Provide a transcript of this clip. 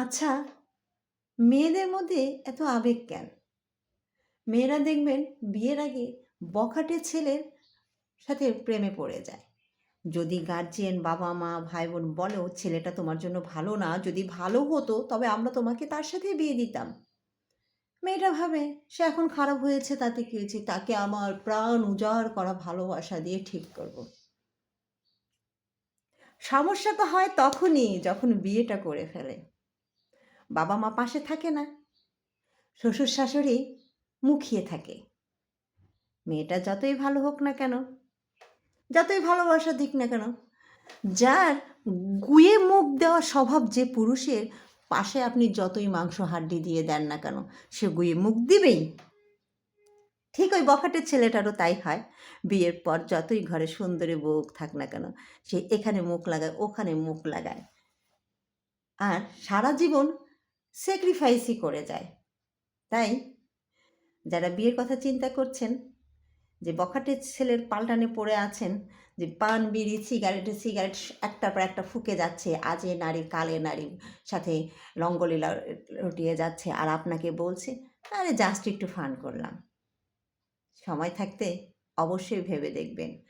আচ্ছা, মেয়েদের মধ্যে এত আবেগ কেন? মেয়েরা দেখবেন বিয়ের আগে বখাটে ছেলের সাথে প্রেমে পড়ে যায়। যদি গার্জিয়ান, বাবা-মা, ভাই-বোন বলেও ছেলেটা তোমার জন্য ভালো না, যদি ভালো হতো তবে আমরা তোমাকে তার সাথেই বিয়ে দিতাম। মেয়েটা ভাবে সে এখন খারাপ হয়েছে তাতে কি হয়েছে? তাকে আমার প্রাণ উজাড় করা ভালোবাসা দিয়ে ঠিক করব। সমস্যা তো হয় তখনই যখন বিয়েটা করে ফেলে। বাবা-মা পাশে থাকে না, শ্বশুর-শাশুড়ি মুখিয়ে থাকে। মেয়েটা যতই ভালো হোক না কেন, যতই ভালোবাসা দিক না কেন, যার গুয়ে মুখ দেওয়া স্বভাব যে পুরুষের, পাশে আপনি যতই মাংস হাড্ডি দিয়ে দেন না কেন, সে গুয়ে মুখ দিবেই। ঠিক ওই বখাটের ছেলেটারও তাই হয়। বিয়ের পর যতই ঘরে সুন্দরী বউ থাক না কেন, সে এখানে মুখ লাগায়, ওখানে মুখ লাগায়। আর সারা জীবন স্যাক্রিফাইসই করে যায়। তাই যারা বিয়ের কথা চিন্তা করছেন, যে বখাটে ছেলের পাল্টানে পড়ে আছেন, যে পান, বিড়ি, সিগারেট একটার পর একটা ফুঁকে যাচ্ছে, আজ এ নারী কাল এ নারী, সাথে রঙ্গলীলা রটিয়ে যাচ্ছে, আর আপনাকে বলছে, আরে জাস্ট একটু ফান করলাম। সময় থাকতে অবশ্যই ভেবে দেখবেন।